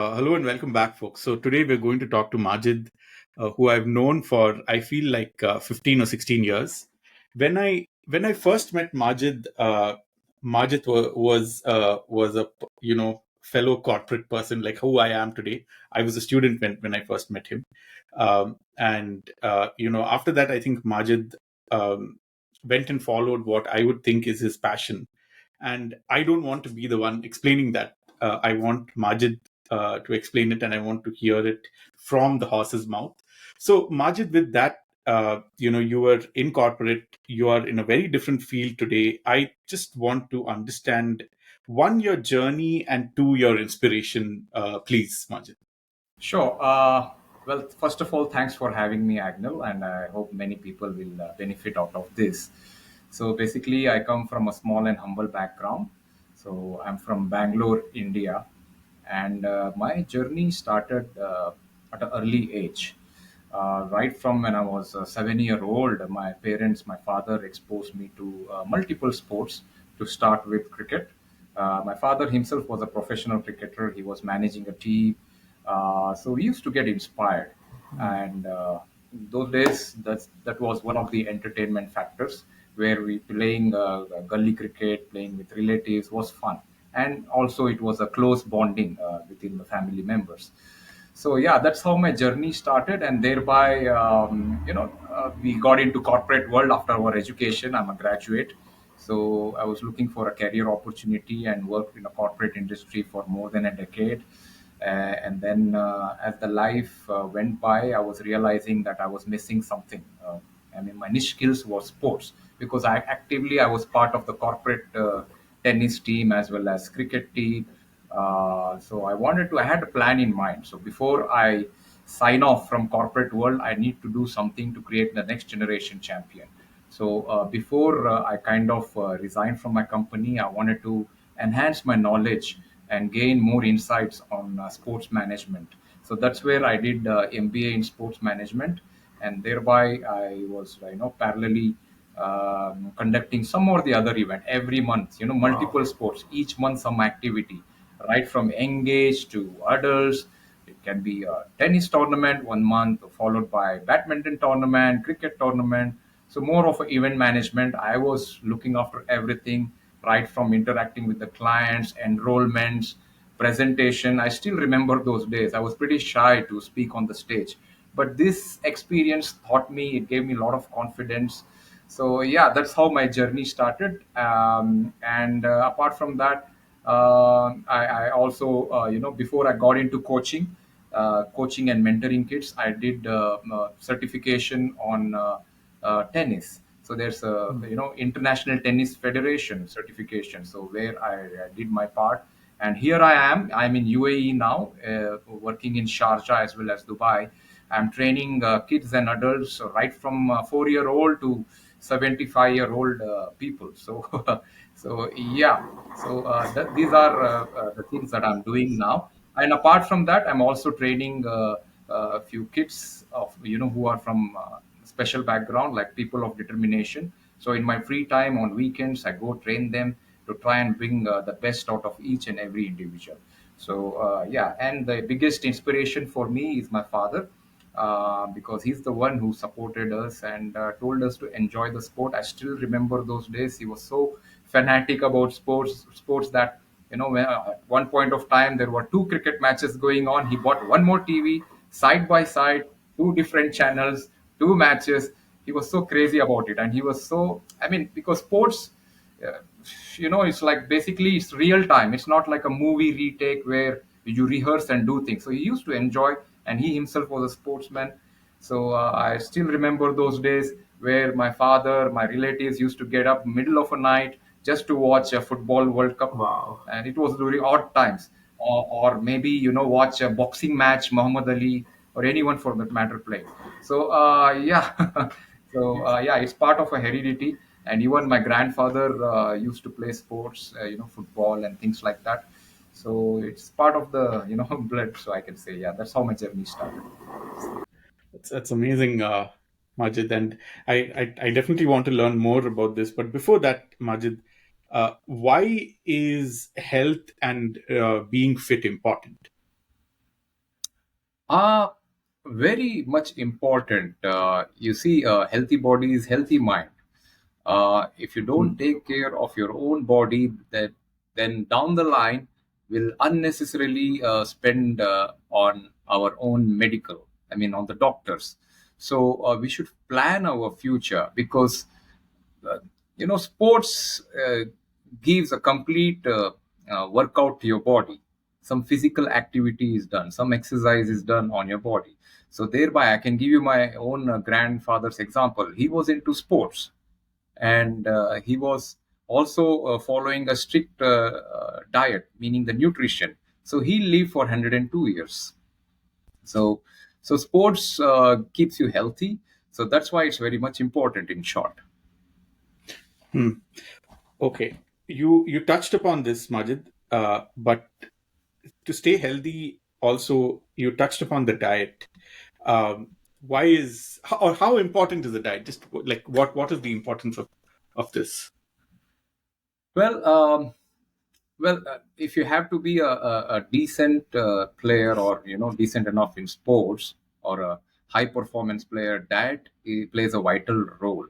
Hello and welcome back, folks. So today we're going to talk to Majid, who I've known for I feel like 15 or 16 years. When I first met Majid, Majid was a fellow corporate person like who I am today. I was a student when I first met him, and after that I think Majid um, went and followed what I would think is his passion, and I don't want to be the one explaining that. I want Majid to explain it, and I want to hear it from the horse's mouth. So, Majid, with that, you were in corporate, you are in a very different field today. I just want to understand one, your journey, and two, your inspiration, please, Majid. Sure. Well, first of all, thanks for having me, Agnel, and I hope many people will benefit out of this. So, basically, I come from a small and humble background. So, I'm from Bangalore, India, and my journey started at an early age. Right from when I was 7 year old, my parents, my father exposed me to multiple sports to start with cricket. My father himself was a professional cricketer. He was managing a team. So we used to get inspired. And those days, that was one of the entertainment factors where we playing gully cricket, playing with relatives was fun. And also it was a close bonding within the family members. So yeah, that's how my journey started, and thereby we got into corporate world after our education. I'm a graduate, so I was looking for a career opportunity and worked in a corporate industry for more than a decade. And then as the life went by, I was realizing that I was missing something. I mean, my niche skills was sports, because I was part of the corporate tennis team as well as cricket team. So I had a plan in mind. So before I sign off from corporate world, I need to do something to create the next generation champion. So before I kind of resigned from my company, I wanted to enhance my knowledge and gain more insights on sports management. So that's where I did MBA in sports management, and thereby I was parallelly conducting some or the other event every month. Multiple sports each month, some activity, right from engage to adults. It can be a tennis tournament one month, followed by badminton tournament, cricket tournament. So more of a event management. I was looking after everything, right from interacting with the clients, enrollments, presentation. I still remember those days. I was pretty shy to speak on the stage, but this experience taught me. It gave me a lot of confidence. So yeah, that's how my journey started. And apart from that, I also before I got into coaching and mentoring kids, I did certification on tennis. So there's a international tennis federation certification. So where I did my part, and here I am. I'm in UAE now, working in Sharjah as well as Dubai. I'm training kids and adults, right from 4 year old to 75-year-old people. So so yeah, so these are the things that I'm doing now. And apart from that, I'm also training a few kids of who are from special background, like people of determination. So in my free time on weekends, I go train them to try and bring the best out of each and every individual. So yeah, and the biggest inspiration for me is my father, because he's the one who supported us and told us to enjoy the sport. I still remember those days. He was so fanatic about sports that at one point of time there were two cricket matches going on. He bought one more TV side by side, two different channels, two matches. He was so crazy about it, and he was so. I mean, because sports, uh, it's like basically it's real time. It's not like a movie retake where you rehearse and do things. So he used to enjoy, and he himself was a sportsman. So I still remember those days where my father, my relatives used to get up middle of a night just to watch a football World Cup, Wow. and it was during odd times, or maybe watch a boxing match, Muhammad Ali or anyone for that matter playing. So yeah, so yeah, it's part of a heredity, and even my grandfather used to play sports, football and things like that. So it's part of the blood. So I can say, yeah, that's how my journey started. That's amazing, Majid, and I definitely want to learn more about this. But before that, Majid, why is health and being fit important? are very much important. You see, healthy body is healthy mind. If you don't Hmm. take care of your own body, that then down the line will unnecessarily spend on our own medical. I mean, on the doctors. So we should plan our future because uh, sports gives a complete workout to your body. Some physical activity is done, some exercise is done on your body. So thereby I can give you my own grandfather's example. He was into sports, and he was also following a strict diet, meaning the nutrition. So he lived for 102 years. So so sports keeps you healthy. So that's why it's very much important, in short. Hmm. Okay. You touched upon this, Majid, but to stay healthy, also you touched upon the diet. Why is or how important is the diet? Just like what is the importance of this? Well, if you have to be a decent player, or decent enough in sports, or a high performance player, diet plays a vital role.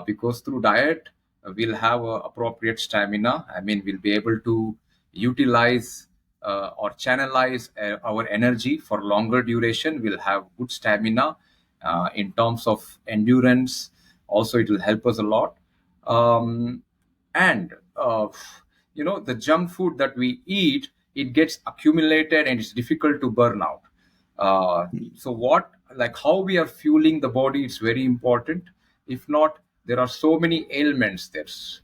Because through diet we'll have appropriate stamina. I mean, we'll be able to utilize or channelize our energy for longer duration. We'll have good stamina in terms of endurance. Also, it will help us a lot. And the junk food that we eat, it gets accumulated and it's difficult to burn out. So what, like, how we are fueling the body, it's very important. If not, there are so many ailments. There's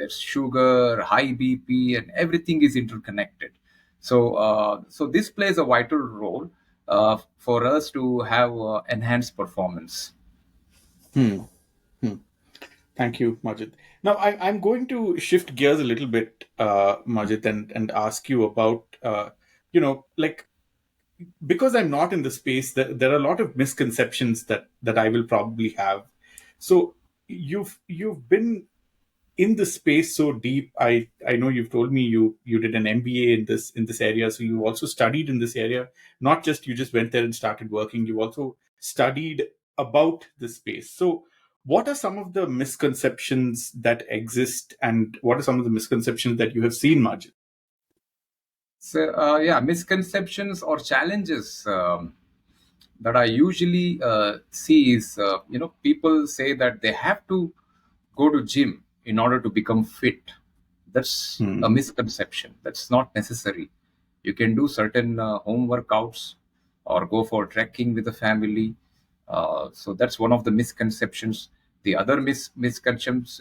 sugar, high BP, and everything is interconnected. So this plays a vital role for us to have enhanced performance. Hmm. Hmm. Thank you, Majid. Now, I'm going to shift gears a little bit, Majid, and ask you about, like, because I'm not in the space, there are a lot of misconceptions that I will probably have. So you've been in the space so deep. I know you've told me you did an MBA in this area, so you also studied in this area. Not just you just went there and started working, you also studied about the space. So what are some of the misconceptions that exist, and what are some of the misconceptions that you have seen, Majid? So yeah, misconceptions or challenges that I usually see is, people say that they have to go to gym in order to become fit. That's a Hmm. misconception. That's not necessary. You can do certain home workouts or go for trekking with the family. So that's one of the misconceptions. The other misconceptions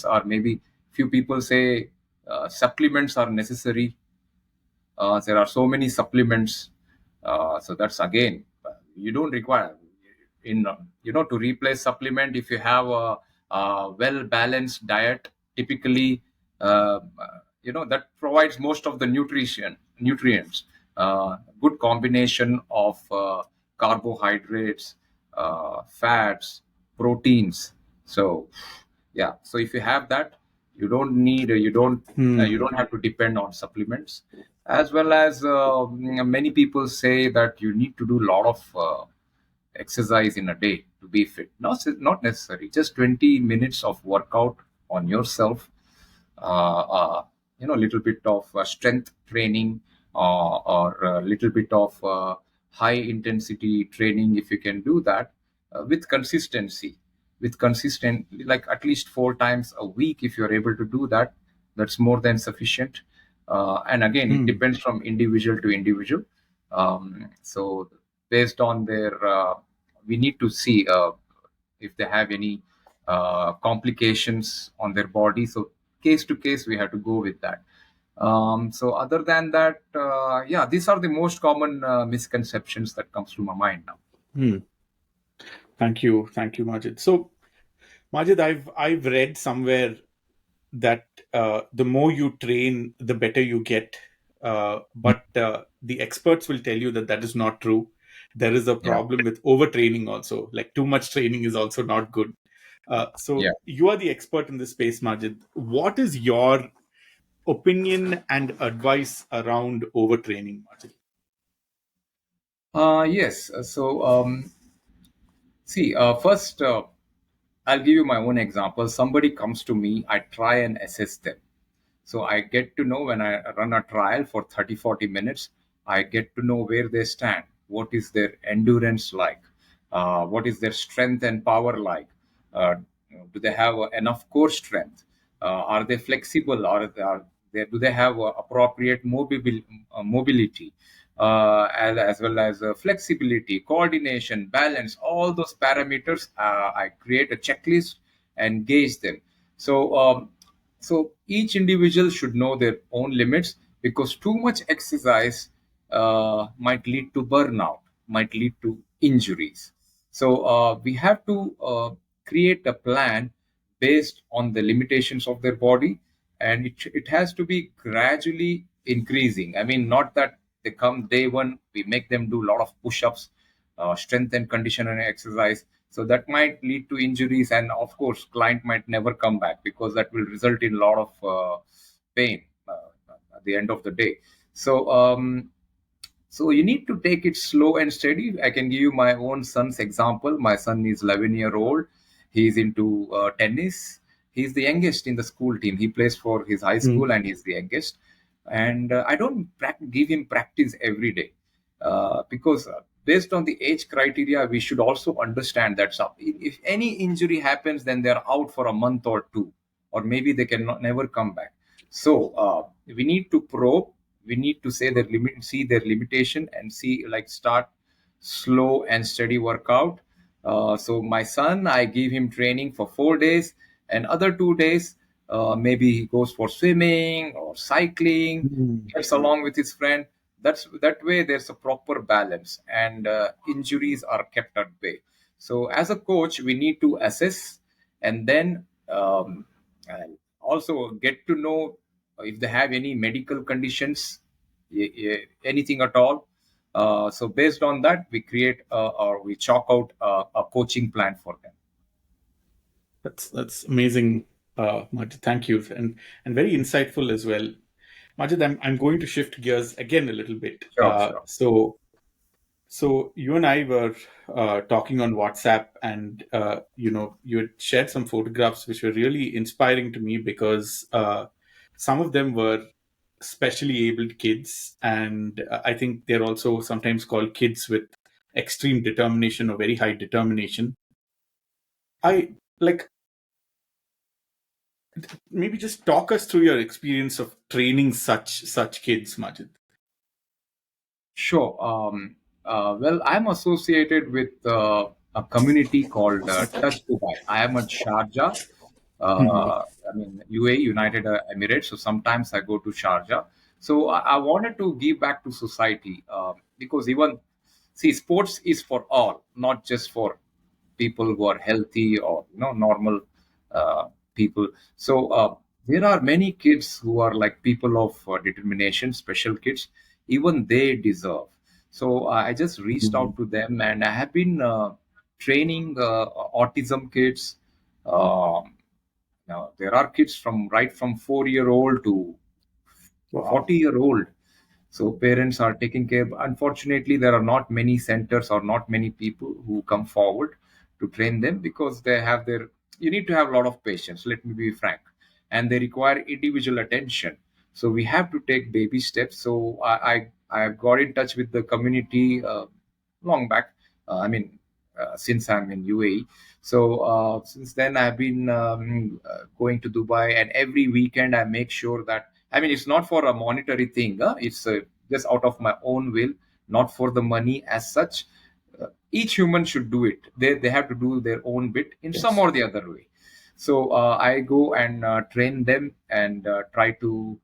are, maybe few people say supplements are necessary. There are so many supplements. So that's again, you don't require in to replace supplement. If you have a well balanced diet, typically, that provides most of the nutrients. Good combination of carbohydrates, fats, proteins. So yeah, so if you have that, you don't need you Hmm. don't have to depend on supplements. As well as many people say that you need to do a lot of exercise in a day to be fit. Not necessary. Just 20 minutes of workout on yourself, a little bit of strength training, or a little bit of high intensity training. If you can do that with consistency, like at least 4 times a week, if you're able to do that, that's more than sufficient. And again, it Hmm. depends from individual to individual. So based on their we need to see if they have any complications on their body. So case to case, we have to go with that. So other than that, yeah, these are the most common misconceptions that comes to my mind now. Hmm. Thank you, Majid. So, Majid, I've read somewhere that the more you train, the better you get. But the experts will tell you that that is not true. There is a Yeah, problem with overtraining also. Like too much training is also not good. yeah. So you are the expert in this space, Majid. What is your opinion and advice around overtraining, Majid? Yes. See, first, I'll give you my own example. Somebody comes to me, I try and assess them. So I get to know when I run a trial for 30, 40 minutes, I get to know where they stand, what is their endurance like, what is their strength and power like, uh, do they have enough core strength, are they flexible, do they have appropriate mobility, as well as flexibility, coordination, balance, all those parameters. I create a checklist and gauge them. So each individual should know their own limits, because too much exercise might lead to burnout, might lead to injuries. So we have to create a plan based on the limitations of their body, and it has to be gradually increasing. I mean, not that they come day one, we make them do a lot of push-ups, strength and conditioning exercise. So that might lead to injuries, and of course, client might never come back, because that will result in a lot of pain at the end of the day. So you need to take it slow and steady. I can give you my own son's example. My son is 11-year-old. He's into tennis. He's the youngest in the school team. He plays for his high Mm. school, and he's the youngest. And I don't give him practice every day, because based on the age criteria, we should also understand that if any injury happens, then they're out for a month or two, or maybe they can never come back. So we need to probe, we need to say their limit, see their limitation, and see, like, start slow and steady workout. So my son, I give him training for 4 days, and other 2 days, maybe he goes for swimming or cycling, Mm. gets along with his friend. That way there's a proper balance, and injuries are kept at bay. So as a coach, we need to assess, and then and also get to know if they have any medical conditions, anything at all. So based on that, we create or we chalk out a coaching plan for them. That's amazing, Majid. Thank you, and very insightful as well. Majid, I'm going to shift gears again a little bit. Sure, sure. So you and I were talking on WhatsApp, and you had shared some photographs which were really inspiring to me, because some of them were specially abled kids, and I think they're also sometimes called kids with extreme determination or very high determination. I like maybe just talk us through your experience of training such kids, Majid. Sure. Well, I'm associated with a community called Touch Dubai. I am at Sharjah, Mhm. UAE, United Emirates. So sometimes I go to Sharjah. So I wanted to give back to society, because even, see, sports is for all, not just for people who are healthy or normal people. So there are many kids who are like people of determination, special kids. Even they deserve. So I just reached out Mhm. to them, and I have been training autism kids. Um, Now there are kids from right from 4-year-old to Wow. 40-year-old. So parents are taking care. Unfortunately, there are not many centers or not many people who come forward to train them, because they have their. You need to have a lot of patience. Let me be frank, and they require individual attention. So we have to take baby steps. So I got in touch with the community long back. Since I'm in UAE. So since then, I've been going to Dubai, and every weekend I make sure that, it's not for a monetary thing. It's just out of my own will, not for the money as such. Each human should do it. They have to do their own bit in some Yes. or the other way. So I go and train them, and try to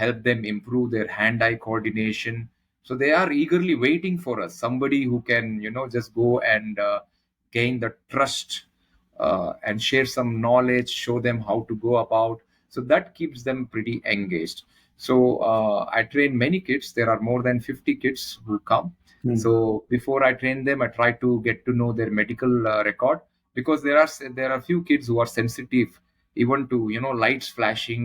help them improve their hand-eye coordination. So they are eagerly waiting for us, somebody who can, just go and gain the trust, and share some knowledge, show them how to go about. So that keeps them pretty engaged. So I train many kids. There are more than 50 kids who come. Mm. So before I train them, I try to get to know their medical record, because there are few kids who are sensitive even to lights flashing,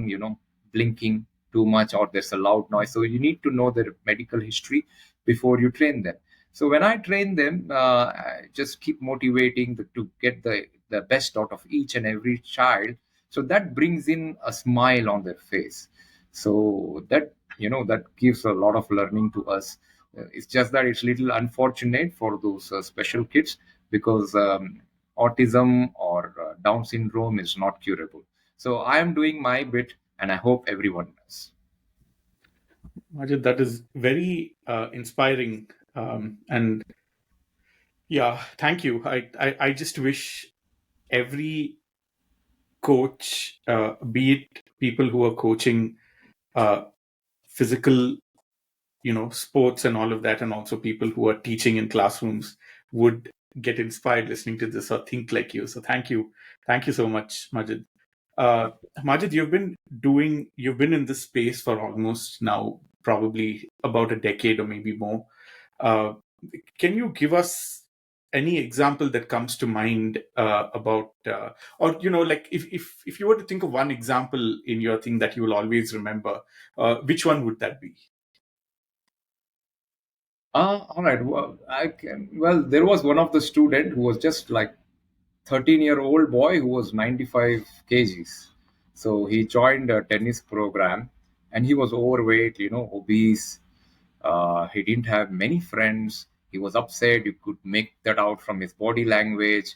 blinking too much, or there's a loud noise. So you need to know their medical history before you train them. So when I train them, I just keep motivating to get the best out of each and every child. So that brings in a smile on their face. So that, that gives a lot of learning to us. It's just that it's little unfortunate for those special kids, because autism or Down syndrome is not curable. So I am doing my bit, and I hope everyone does. Majid, that is very inspiring. And yeah, thank you. I just wish every coach, be it people who are coaching uh, physical, sports and all of that, and also people who are teaching in classrooms would get inspired listening to this or think like you. So thank you so much, Majid. Uh, Majid, you've been in this space for almost now probably about a decade or maybe more. Uh, can you give us any example that comes to mind about, or like if you were to think of one example in your thing that you will always remember, which one would that be? All right. Well, there was one of the student who was just like 13-year-old boy who was 95 kgs. So he joined a tennis program, and he was overweight, obese. He didn't have many friends. He was upset. You could make that out from his body language.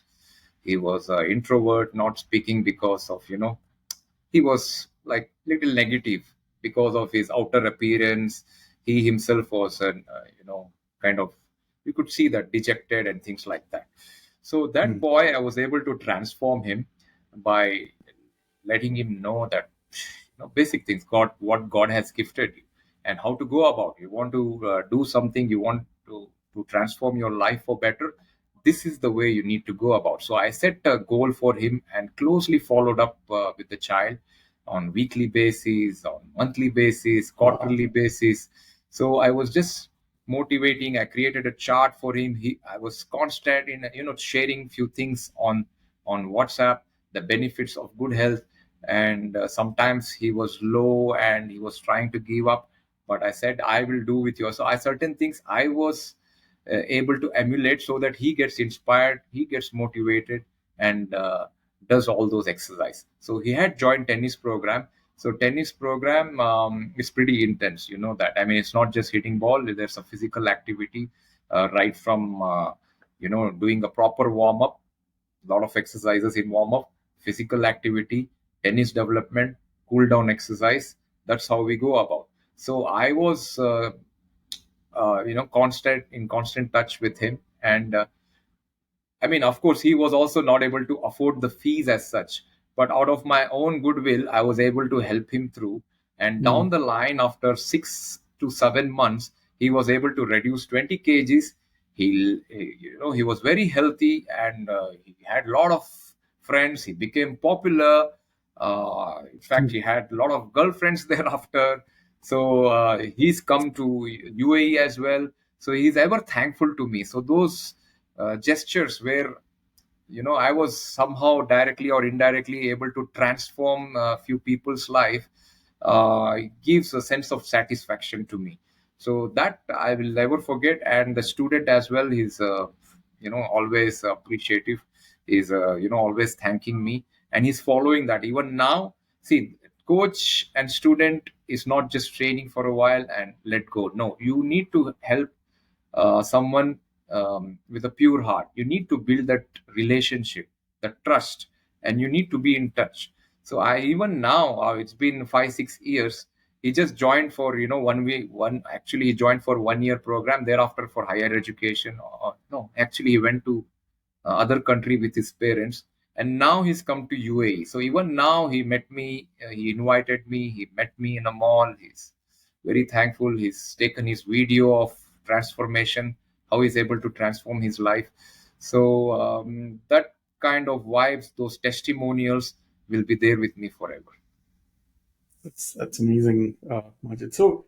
He was an introvert, not speaking because of, he was like little negative because of his outer appearance. He himself was an kind of, you could see that dejected and things like that. So that Mm. boy, I was able to transform him by letting him know that, basic things, what God has gifted you, and how to go about. You want to do something, you want to transform your life for better. This is the way you need to go about. So I set a goal for him and closely followed up with the child on weekly basis, on monthly basis, Wow. quarterly basis. So I was just motivating. I created a chart for him. I was constant in sharing few things on WhatsApp, the benefits of good health. And sometimes he was low and he was trying to give up, but I said, I will do with you. So I certain things I was able to emulate, so that he gets inspired, he gets motivated, and does all those exercise. So he had joined tennis program. So tennis program is pretty intense, that. I mean, it's not just hitting ball. There's a physical activity, right from doing a proper warm up, a lot of exercises in warm up, physical activity, tennis development, cool down exercise. That's how we go about. So I was, constant touch with him, and I mean, of course, he was also not able to afford the fees as such. But out of my own goodwill, I was able to help him through. And down Mm. the line, after 6 to 7 months, he was able to reduce 20 kgs. He was very healthy, and he had a lot of friends. He became popular. In fact, he had a lot of girlfriends thereafter. So he's come to UAE as well. So he's ever thankful to me. So those gestures where I was somehow directly or indirectly able to transform a few people's life, it gives a sense of satisfaction to me. So that I will never forget. And the student as well, he's always appreciative. He's always thanking me, and he's following that even now. See, coach and student is not just training for a while and let go. No, you need to help someone with a pure heart. You need to build that relationship, that trust, and you need to be in touch. So I, even now, it's been 5 6 years. He just joined for 1 week. Actually, he joined for 1 year program. Thereafter, for higher education. No, actually, he went to other country with his parents, and now he's come to UAE. So even now, he met me. He invited me. He met me in a mall. He's very thankful. He's taken his video of transformation, how he's able to transform his life. So that kind of vibes, those testimonials will be there with me forever. That's amazing, Majid. So,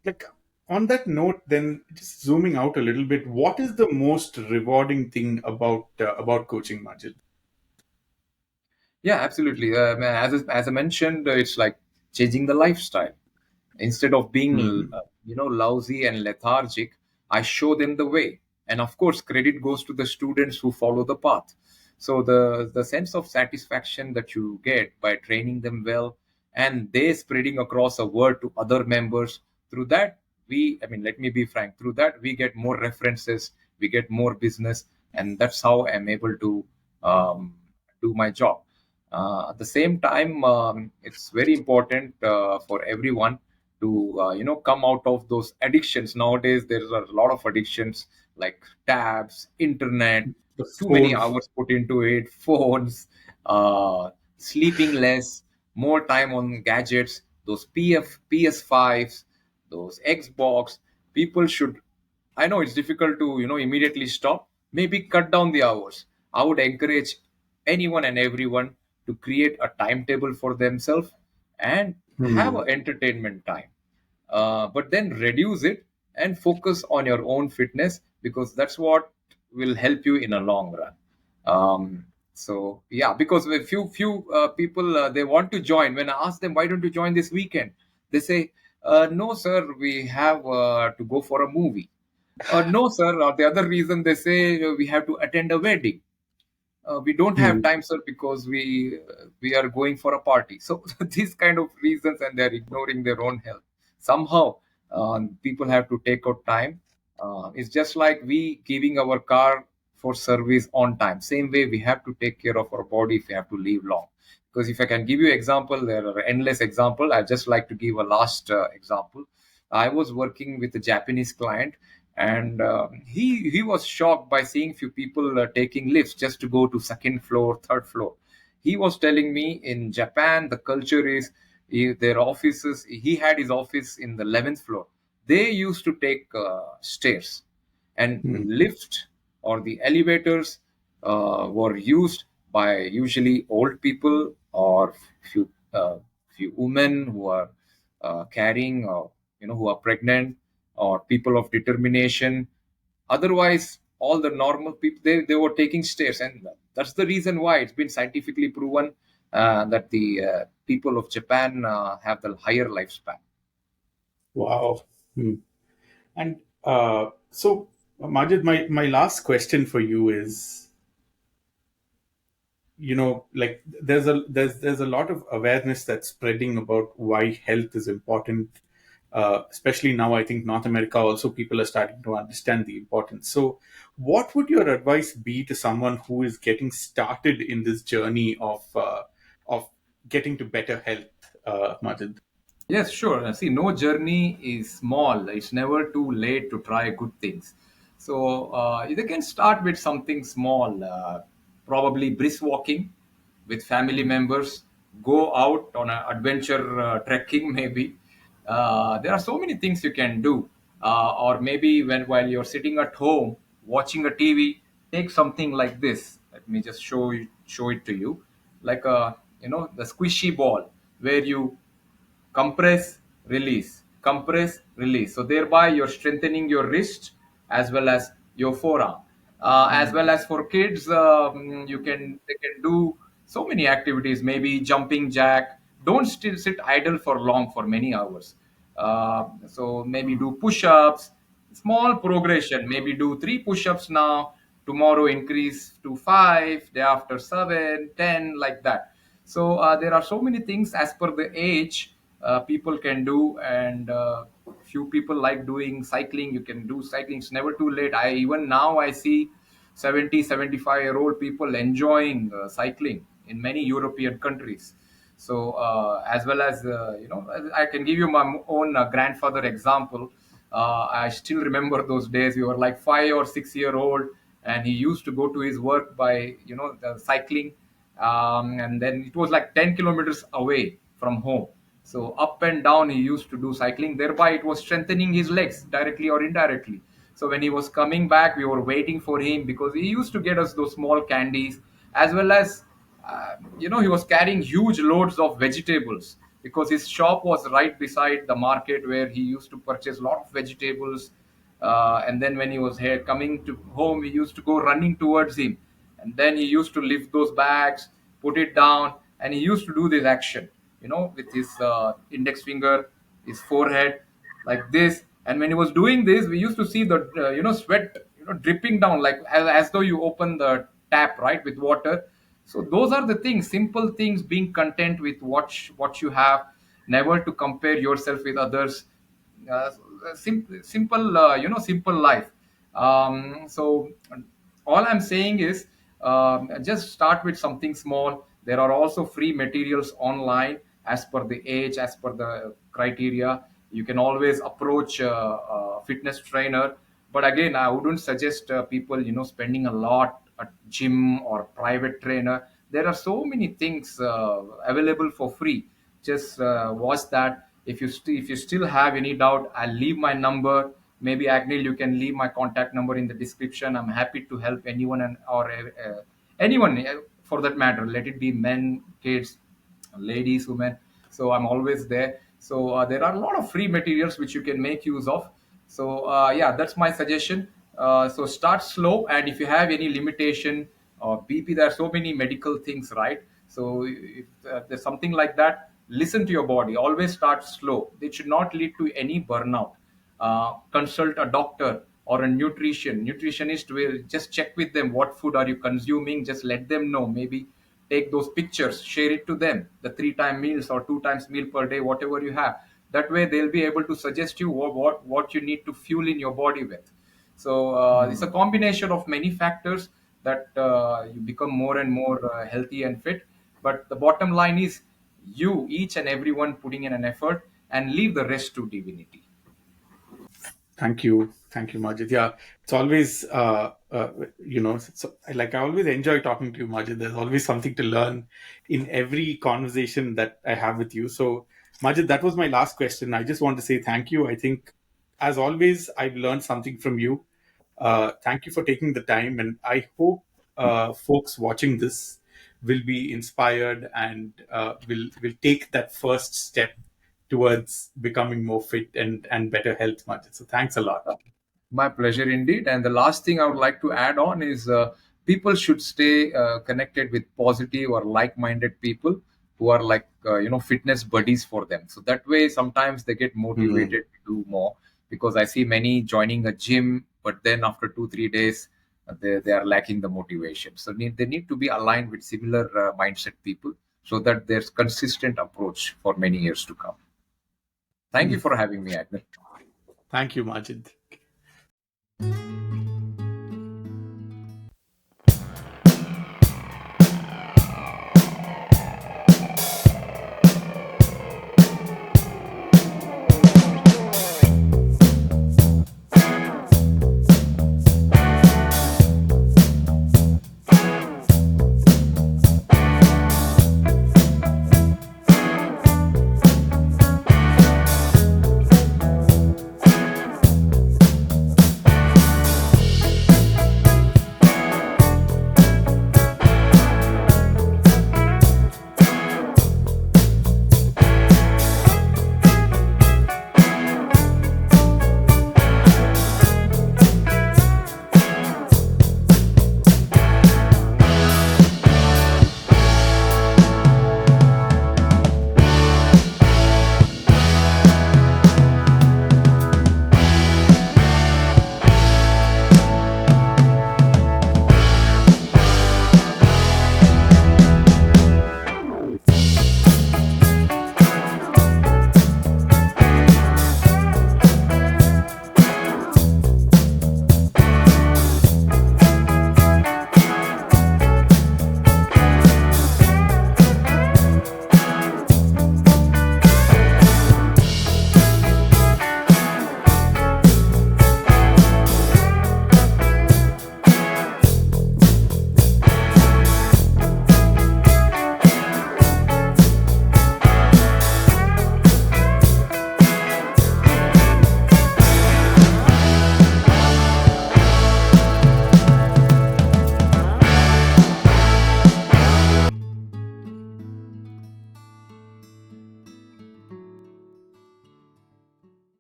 like on that note, then just zooming out a little bit, what is the most rewarding thing about coaching, Majid? Yeah, absolutely. As I mentioned, it's like changing the lifestyle. Instead of being Mm. lousy and lethargic, I show them the way. And of course, credit goes to the students who follow the path. So the sense of satisfaction that you get by training them well, and they spreading across a word to other members, through that we, I mean, let me be frank, through that we get more references, we get more business, and that's how I'm able to um, do my job. At the same time, it's very important for everyone to come out of those addictions. Nowadays there's a lot of addictions like tabs, internet, The too many phones. hours put into it, phones, sleeping less, more time on gadgets, those PS5s, those Xbox. People should, I know it's difficult to immediately stop. Maybe cut down the hours. I would encourage anyone and everyone to create a timetable for themselves and have Hmm. an entertainment time. But then reduce it and focus on your own fitness, because that's what will help you in a long run. So yeah, because a few people, they want to join. When I ask them, why don't you join this weekend, they say, no sir, we have to go for a movie. No, sir. Or the other reason, they say, we have to attend a wedding. We don't have Hmm. time, sir, because we are going for a party. So these kind of reasons, and they're ignoring their own health. Somehow, people have to take out time. It's just like we giving our car for service on time. Same way, we have to take care of our body if we have to live long. Because if I can give you example, there are endless example. I just like to give a last example. I was working with a Japanese client, and he was shocked by seeing few people taking lifts just to go to second floor, third floor. He was telling me in Japan the culture is, their offices, he had his office in the 11th floor. They used to take stairs, and Hmm. lift or the elevators were used by usually old people or few women who are carrying, or who are pregnant, or people of determination. Otherwise, all the normal people, they were taking stairs, and that's the reason why it's been scientifically proven that the people of Japan have the higher lifespan. Wow. Hmm. And so, Majid, my last question for you is, like there's a lot of awareness that's spreading about why health is important. Especially now, I think North America also people are starting to understand the importance. So, what would your advice be to someone who is getting started in this journey of getting to better health, Majid? Yes, sure. See, no journey is small. It's never too late to try good things. So they can start with something small, probably brisk walking with family members, go out on an adventure trekking, maybe. There are so many things you can do. Or maybe when while you're sitting at home watching a TV, take something like this. Let me just show it to you, like a the squishy ball where you compress, release, so thereby you're strengthening your wrist as well as your forearm. As well as for kids, you can they can do so many activities, maybe jumping jack. Don't still sit idle for long, for many hours. So maybe do push-ups, small progression, maybe do 3 push-ups now, tomorrow increase to 5, day after 7, 10, like that. So there are so many things as per the age people can do. And few people like doing cycling. You can do cycling, it's never too late. I even now I see 70, 75-year-old people enjoying cycling in many European countries. So as well as I can give you my own grandfather example. I still remember those days. We were like 5 or 6 year old, and he used to go to his work by the cycling. And then it was like 10 kilometers away from home. So up and down he used to do cycling. Thereby it was strengthening his legs directly or indirectly. So when he was coming back, we were waiting for him because he used to get us those small candies, as well as he was carrying huge loads of vegetables because his shop was right beside the market where he used to purchase a lot of vegetables. And then when he was here coming to home, we used to go running towards him, and then he used to lift those bags, put it down, and he used to do this action, with his index finger, his forehead, like this, And when he was doing this, we used to see the sweat dripping down, like as though you open the tap, right, with water. So those are the things, simple things, being content with what you have, never to compare yourself with others. Simple, simple life. So all I'm saying is, just start with something small. There are also free materials online as per the age, as per the criteria. You can always approach a fitness trainer, but again, I wouldn't suggest people spending a lot at gym or private trainer. There are so many things available for free. Just watch that. If you still have any doubt, I'll leave my number. Maybe Agnil, you can leave my contact number in the description. I'm happy to help anyone, or anyone for that matter. Let it be men, kids, ladies, women. So I'm always there. So there are a lot of free materials which you can make use of. So yeah, that's my suggestion. So start slow, and if you have any limitation or BP, there are so many medical things, right? So if there's something like that, listen to your body. Always start slow. It should not lead to any burnout. Consult a doctor or a nutritionist. Will just check with them, what food are you consuming. Just let them know. Maybe take those pictures, share it to them, the 3 time meals or 2 times meal per day, whatever you have. That way they'll be able to suggest you what you need to fuel in your body with. So it's a combination of many factors that you become more and more healthy and fit. But the bottom line is, you, each and everyone, putting in an effort, and leave the rest to divinity. Thank you, Majid. Yeah, it's always so, like, I always enjoy talking to you, Majid. There's always something to learn in every conversation that I have with you. So, Majid, that was my last question. I just want to say thank you. I think, as always, I've learned something from you. Thank you for taking the time, and I hope folks watching this will be inspired and will take that first step towards becoming more fit and better health, Majid. So thanks a lot. My pleasure indeed. And the last thing I would like to add on is, people should stay connected with positive or like-minded people who are like fitness buddies for them. So that way, sometimes they get Hmm. motivated to do more. Because I see many joining a gym, but then after 2 3 days, they are lacking the motivation. So they need to be aligned with similar mindset people, so that there's consistent approach for many years to come. Thank you Hmm. for having me, Agnes. Thank you, Majid.